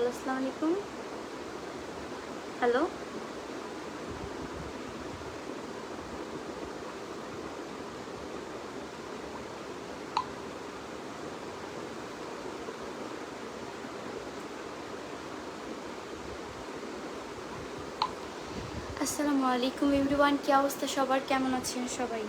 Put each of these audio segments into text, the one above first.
Hello আসসালামু আলাইকুম। Hello আসসালামু আলাইকুম এভরিওয়ান, কি অবস্থা সবার, কেমন আছেন সবাই?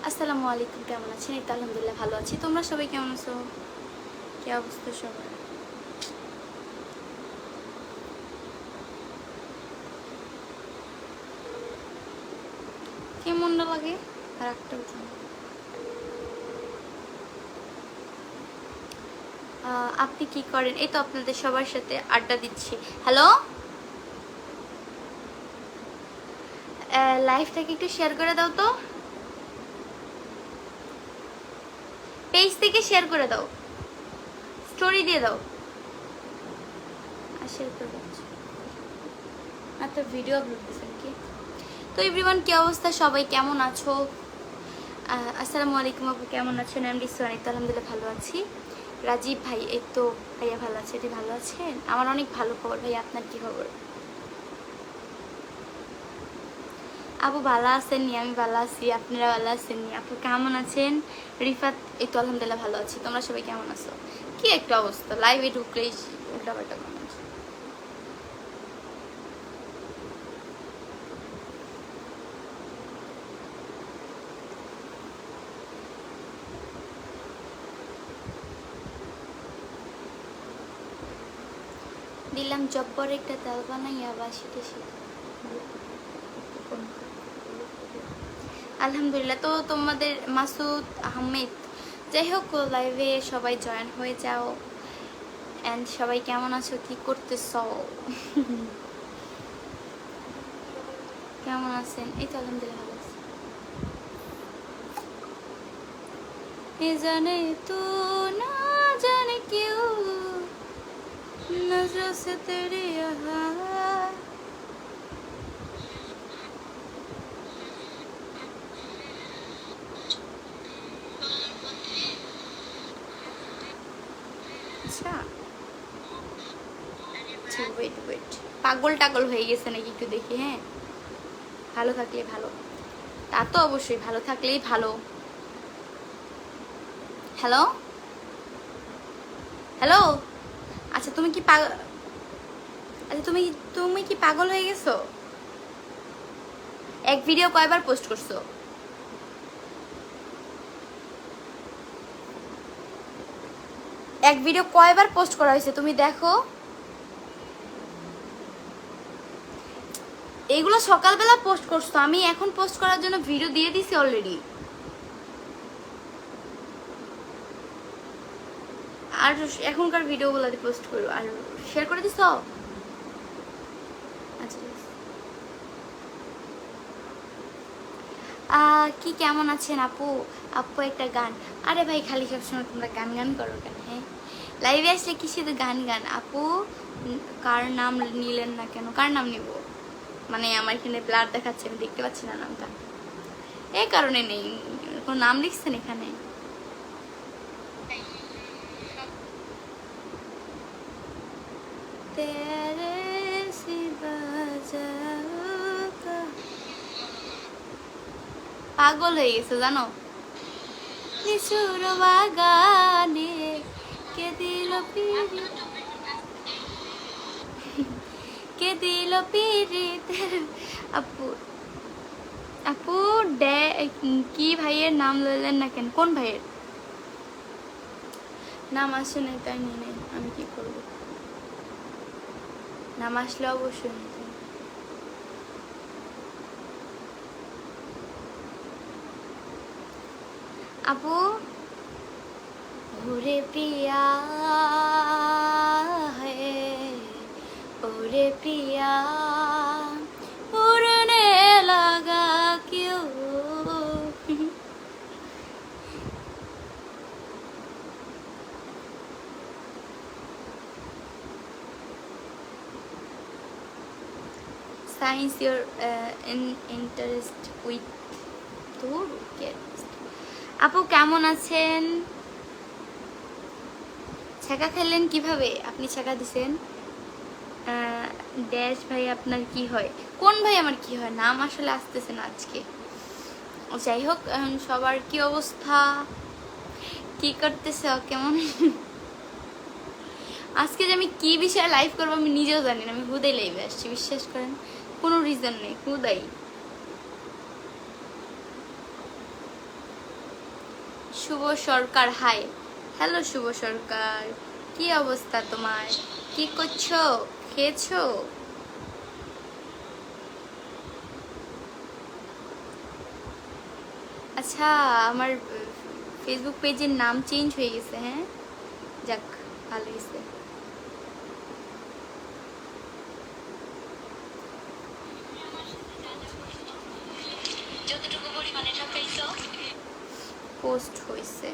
আসসালামু আলাইকুম, কেমন আছেন? এই তো আলহামদুলিল্লাহ ভালো আছি। তোমরা সবাই কেমন আছো? কি অবস্থা সবার? কেমনটা লাগে আর একটা আপনি কি করেন? এই তো আপনাদের সবার সাথে আড্ডা দিচ্ছি। হ্যালো, লাইভটাকে একটু শেয়ার করে দাও তো, পেজ থেকে শেয়ার করে দাও, স্টোরি দিয়ে দাও আর শেয়ার করে দাও। আচ্ছা, ভিডিও আপলোড দিচ্ছেন কি? তো এভরিওয়ান, কি অবস্থা সবাই, কেমন আছো? আসসালামু আলাইকুম আপু, কেমন আছেন? এমডি সোয়ানি, তো আলহামদুলিল্লাহ ভালো আছি। রাজীব ভাই, এই তো ভাইয়া ভালো আছে। এটি ভালো আছেন? আমার অনেক ভালো খবর ভাই, আপনার কি খবর? আপু ভালো আছেন নি? আমি ভালো আছি, আপনারা ভালো আছেন নি? আপু কেমন আছেন? রিফাত, এই তো আলহামদুলিল্লাহ ভালো আছি। তোমরা সবাই কেমন আছো? কি একটা অবস্থা, লাইভে ঢুকলেই উল্টাপাল্টা কমেন্ট। দিলাম জব্বর একটা তেল বানাইয়া বাসিতে শিখে। আলহামদুলিল্লাহ। তো তোমাদের মাসুদ আহমেদ, যাই হোক লাইভে সবাই জয়েন হয়ে যাও। অ্যান্ড সবাই কেমন আছো, কি করতেছ, কেমন আছেন? এই তো আলহামদুলিল্লাহ ভালো আছি। এ জানে তো না জানে কেউ নজর সে তেরে यहाँ। আচ্ছা আচ্ছা, ওয়েট ওয়েট, পাগল টাগল হয়ে গেছে নাকি একটু দেখি। হ্যাঁ, ভালো থাকলে ভালো, তা তো অবশ্যই, ভালো থাকলেই ভালো। হ্যালো হ্যালো, আচ্ছা তুমি কি আচ্ছা তুমি তুমি কি পাগল হয়ে গেছো? এক ভিডিও কয়বার পোস্ট করছো? এক ভিডিও কয়বার পোস্ট করা হয়েছে তুমি দেখো। এইগুলো সকালবেলা পোস্ট করছো, আমি এখন পোস্ট করার জন্য ভিডিও দিয়ে দিছি অলরেডি। আর এখনকার ভিডিওগুলো পোস্ট করো আর শেয়ার করে দিছো। আচ্ছা কি কেমন আছেন আপু? আপু একটা গান। আরে ভাই, খালি সবসময় তোমরা গান গান করো কেন? হ্যাঁ, লাইভে আসলে কি শুধু গান গান? আপু কার নাম নিলেন না কেন? কার নাম নিব? মানে আমার এখানে ব্লার দেখাচ্ছে, আমি দেখতে পাচ্ছি না নামটা, এই কারণে নেই। কোনো নাম লিখছেন এখানে? পাগল হয়ে গেছে জানো। লিচুর বাগানে কে দিল পিড়ি, কে দিল পিড়িতের। আপু আপু কি ভাইয়ের নাম লইলেন না কেন? কোন ভাইয়ের নাম আসে নাই তাই নিয়ে নেই, আমি কি করব? নাম আসলে অবশ্যই নিতে। আপু ওরে প্রিয়া है ओरे प्रिया उड़ने लगा क्यों। Science your interest with to get আপু কেমন আছেন? ছ্যাঁকা খেলেন কিভাবে? আপনি ছ্যাঁকা দিছেন? ড্যাশ ভাই আপনার কি হয়? কোন ভাই আমার কি হয়? নাম আসলে আসতেছে না আজকে। যাই হোক, সবার কি অবস্থা, কি করতেছে, কেমন? আজকে যে আমি কি বিষয়ে লাইভ করবো আমি নিজেও জানি না, আমি হুদাই লাইভে আসছি, বিশ্বাস করেন, কোনো রিজন নেই, হুদাই। শুভ সরকার হাই, হ্যালো শুভ সরকার, কি অবস্থা তোমার, কি করছো, খেয়েছো? আচ্ছা, আমার ফেসবুক পেজের নাম চেঞ্জ হয়ে গেছে, হ্যাঁ যাক, ভালো হয়েছে। পোস্ট হয়েছে।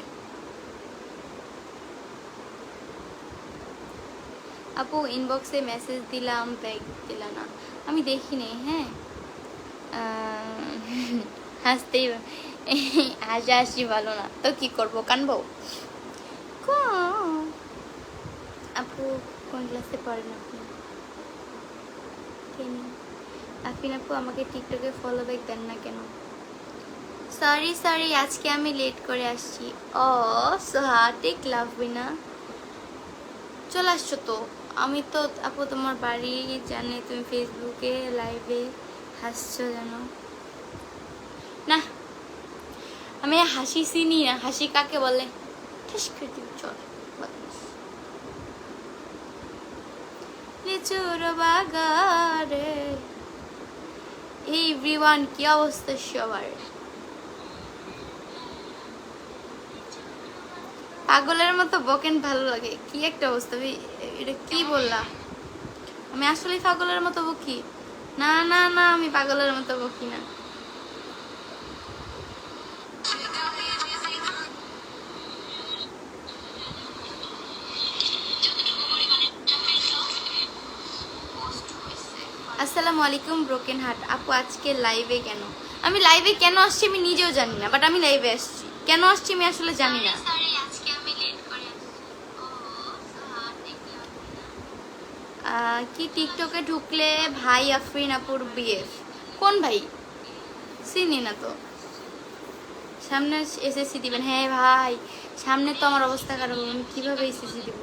আপু ইনবক্সে মেসেজ দিলাম, ব্যাগ দিল না, আমি দেখিনি। হ্যাঁ, হাসতেই হাসি ভালো না তো কি করবো, কানবো? আপু কোন ক্লাসে পড়েন আপনি? আফিন আপু আমাকে টিকটকে ফলো ব্যাক দেন না কেন? সরি সরি, আজকে আমি লেট করে আসছি। ও সোহাটিক লাভবি না, চলে আসছো তো। আমি তো আপু তোমার বাড়ি জানি, তুমি ফেসবুকে লাইভে হাসছো জানো না? আমি হাসি চিনি না, হাসি কাকে বলে? ঠেস করে দিবি, চল। লিচুর বাগারে এভরিওয়ান, কি অবস্থা সবার? পাগলের মতো বকেন ভালো লাগে, কি একটা অবস্থা, এটা কি বললা? আমি আসলে পাগলের মতো বকি? না না না, আমি পাগলের মতো বকি না। আসসালামু আলাইকুম ব্রোকেন হার্ট আপু, আজকে লাইভে কেন? আমি লাইভে কেন আসছি আমি নিজেও জানি না, বাট আমি লাইভে আসছি। কেন আসছি আমি আসলে জানি না। কি টিকটকে ঢুকলে ভাই আফরিন আপুর বিএফ? কোন ভাই? চিনি না তো। সামনে এসএসসি দিবেন? হ্যাঁ ভাই, সামনে তো আমার অবস্থা খারাপ, আমি কিভাবে এসএসসি দিব?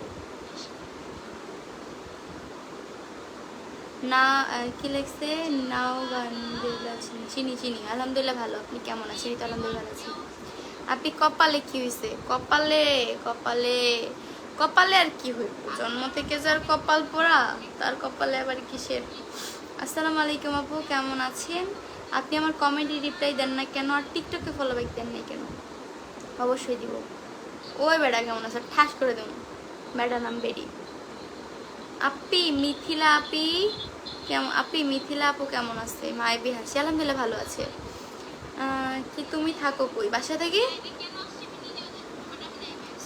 না কি লেখছে? নাও গান আছেন? চিনি চিনি, আলহামদুলিল্লাহ ভালো, আপনি কেমন আছেন? তো আলহামদুলিল্লাহ ভালো আছি। আপনি কপালে কি হয়েছে? কপালে কপালে কপালে আর কি হইব, জন্ম থেকে যার কপাল পোড়া তার কপালে আবার কিসের? আসসালামু আলাইকুম আপু, কেমন আছেন? আপনি আমার কমেন্টে রিপ্লাই দেন না কেন, আর টিকটকে ফলো ব্যাক দেন না কেন? অবশ্যই দিব। ওই বেড়া কেমন আছে, ঠাস করে দেব। বেড়া নাম বেরি। আপি মিথিলা আপি কেমন? আপি মিথিলা আপু কেমন আছে? মাইবি হাসি, আলহামদুলিল্লাহ ভালো আছে। কি তুমি থাকো কই, বাসা থেকে?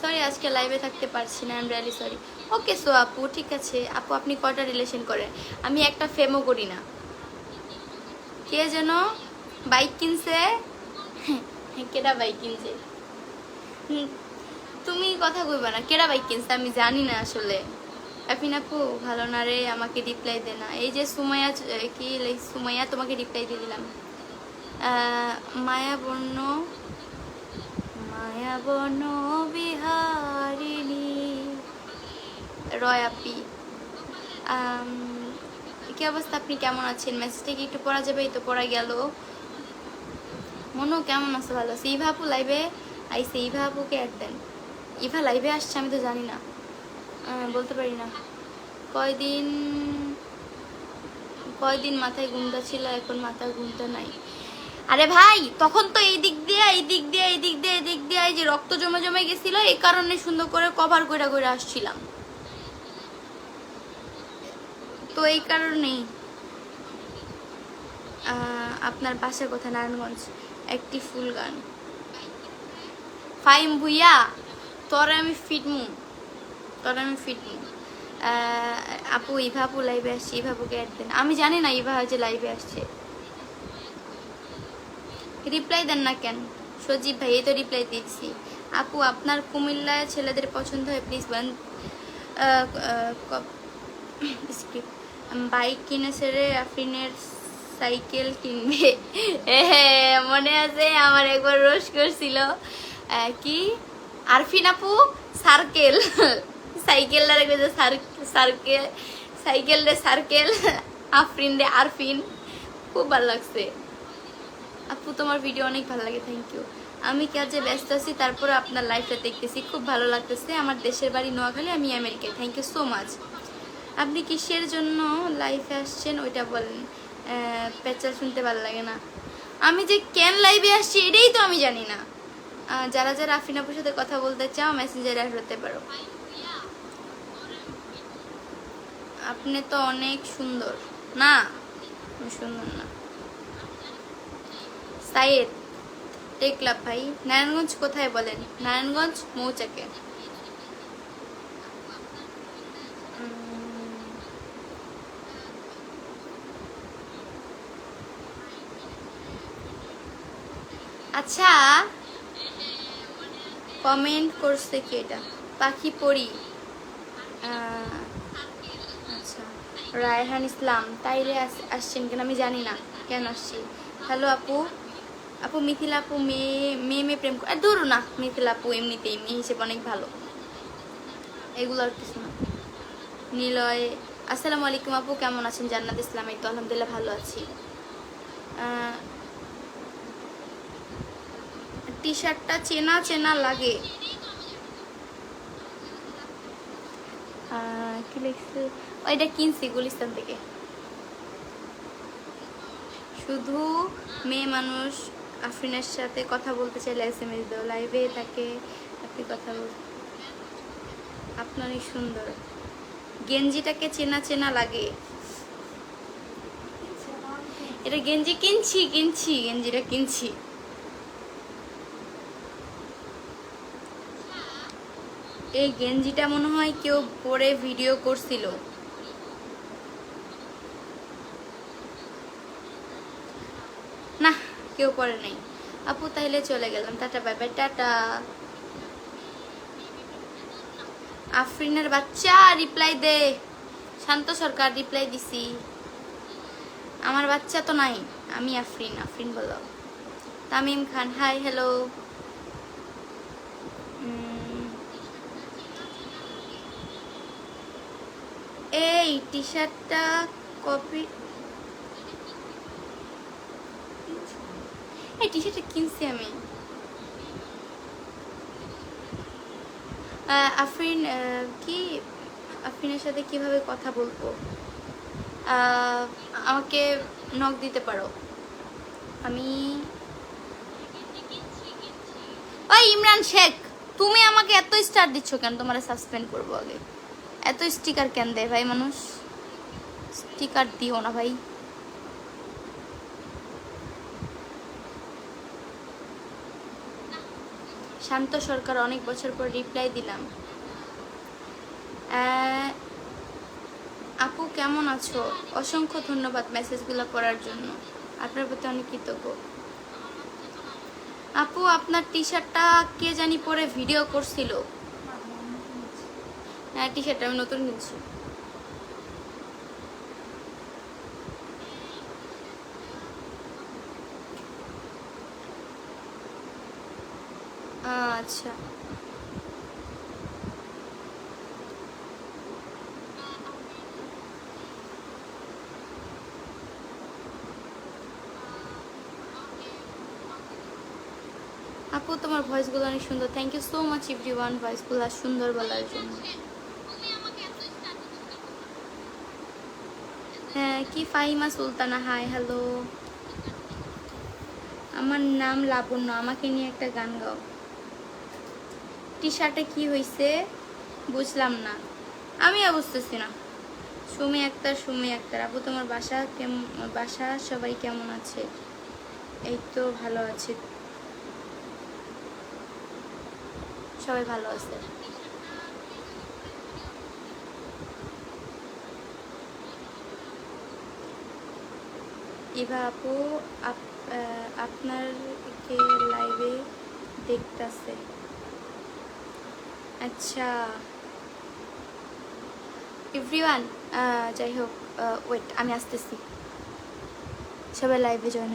সরি আজকে লাইভে থাকতে পারছি না, I am really sorry. Okay so আপু, ঠিক আছে আপু, আপনি কয়টা রিলেশন করেন? আমি একটা ফেমও করি না। কে যেন বাইক কিনছে? কেডা বাইক কিনছে? তুমি কথা কইবা না, কেডা বাইক কিনছে আমি জানি না আসলে। আফিন আপু ভালো না রে, আমাকে রিপ্লাই দে না। এই যে সুমাইয়া, কি সুমাইয়া, তোমাকে রিপ্লাই দিয়ে দিলাম। মায়াবর্ণ মায়াবর্ণ বিহারিণী রয় আপি, কি অবস্থা, আপনি কেমন আছেন? মেসেজটা কি একটু পড়া যাবে? এই তো পড়া গেল। মনু কেমন আছে? ভালো আছে। ইভা আপু লাইভে আইসে, ইভা আপুকে অ্যাড দেন। ইভা লাইভে আসছে? আমি তো জানি না, বলতে পারি না। কয়দিন কয়দিন মাথায় ঘুমটা ছিল, এখন মাথায় ঘুমটা নাই। আরে ভাই, তখন তো এই দিক দিয়ে এই দিক দিয়ে এই দিক দিয়ে এই দিক দিয়ে এই যে রক্ত জমে জমে গেছিল, এই কারণে সুন্দর করে কভার কইরা কইরা আসছিলাম, তো এই কারণেই। আপনার বাসা কোথায়? নারায়ণগঞ্জ। একটি ফুল গান। ফাইম ভুইয়া, তোরে আমি ফিটমু, তোরে আমি ফিটমু। আপু ইভা আপু লাইভে আসছে, ইভা আপুকে অ্যাড দেন। আমি জানি না ইভা যে লাইভে আসছে, রিপ্লাই দেন না কেন? সজীব ভাই এই তো রিপ্লাই দিচ্ছি। আপু আপনার কুমিল্লায় ছেলেদের পছন্দ হয় প্লিজ বলেন। স্ক্রিপ্ট বাইক কিনেছে রে, আফরিনের সাইকেল কিনবে। মনে আছে আমার একবার রোশ করছিল কি আরফিন আপু সার্কেল সাইকেল রেখে সার্কেল সাইকেল রে সার্কেল আফরিন রে আরফিন। খুব ভালো লাগছে আপু, তোমার ভিডিও অনেক ভালো লাগে, থ্যাংক ইউ। আমি কাজে ব্যস্ত আছি, তারপরে আপনার লাইফটা দেখতেছি, খুব ভালো লাগতেছে। আমার দেশের বাড়ি নোয়াখালী, আমি আমেরিকায়। Thank you so much. আপনি কিসের জন্য লাইফে আসছেন ওইটা বলেন। পেঁচাল শুনতে ভালো লাগে না। আমি যে কেন লাইভে আসছি এটাই তো আমি জানি না। যারা যারা আফরিন আপুর সাথে কথা বলতে চাও মেসেঞ্জারে হতে পারো। আপনি তো অনেক সুন্দর। না আমি সুন্দর না। সাইয়েদ টেকলাভ ভাই নারায়ণগঞ্জ কোথায় বলেন? নারায়ণগঞ্জ মৌচাকে। আচ্ছা কমেন্ট করছে কি এটা? পাখি পড়ি। আচ্ছা রায়হান ইসলাম তাইলে আসছেন কেন? আমি জানি না কেন আসছি। হ্যালো আপু। আপু মিথিলা আপু মেয়ে প্রেম ধরো না। মিথিলা আপু এমনিতেই মেয়ে হিসেবে অনেক ভালো, এগুলো আর কিছু না। নিলয় আসসালামু আলাইকুম আপু, কেমন আছেন? জান্নাত ইসলাম এই তো আলহামদুলিল্লাহ ভালো আছি। টি শার্টটা চেনা চেনা লাগে। কি লিখছে? ওইটা কিনছি গুলিস্তান থেকে। শুধু মেয়ে মানুষ আফরিনের সাথে কথা বলতে চাইলে SMS দাও, লাইভে তাকে আপনি কথা বল। আপনারই সুন্দর। গেঞ্জিটাকে চেনা চেনা লাগে। এটা গেঞ্জি কিনছি গেঞ্জিটা কিনছি। এই গেঞ্জিটা মনে হয় কেউ পরে ভিডিও করছিল। না কেউ পরে নাই আপু, তাইলে চলে গেলাম, টাটা বাই বাই। টাটা। আফরিনের বাচ্চা রিপ্লাই দে। শান্ত সরকার রিপ্লাই দিছি। আমার বাচ্চা তো নাই, আমি আফরিন। আফরিন বলো। তামিম খান হাই হ্যালো। এই টি শার্টটা কপি, এই টি শার্টটা কিনছি আমি। আফরিন কি আফরিনের সাথে কিভাবে কথা বলবো? আমাকে নক দিতে পারো। আমি ওই ইমরান শেখ, তুমি আমাকে এত স্টার দিচ্ছ কেন? তোমার সাসপেন্ড করবো আগে। এত স্টিকার কেন দেয় ভাই মানুষ? স্টিকার দিও না ভাই। শান্ত সরকার অনেক বছর পর রিপ্লাই দিলাম। আপু কেমন আছো? অসংখ্য ধন্যবাদ মেসেজগুলো পড়ার জন্য, আপনার প্রতি অনেক কৃতজ্ঞ। আপু আপনার টি শার্টটা কে জানি পরে ভিডিও করছিল। হ্যাঁ টি শার্টটা আমি নতুন কিনছি। আচ্ছা আপু তোমার ভয়েসগুলো অনেক সুন্দর, thank you so much everyone ভয়েসগুলো সুন্দর বলার জন্য। হ্যাঁ কি ফাহিমা সুলতানা হাই হ্যালো। আমার নাম লাবণ্য, আমাকে নিয়ে একটা গান গাও। টি শার্টে কি হয়েছে বুঝলাম না, আমিও বুঝতেছি না। সুমি আক্তার আপু তোমার বাসা সবাই কেমন আছে? এই তো ভালো আছে, সবাই ভালো আছে। ইভা আপু আপনার কে লাইভে দেখতাছে। আচ্ছা এভরিওয়ান, যাই হোক ওয়েট, আমি আসতেছি, সবাই লাইভে জয়েন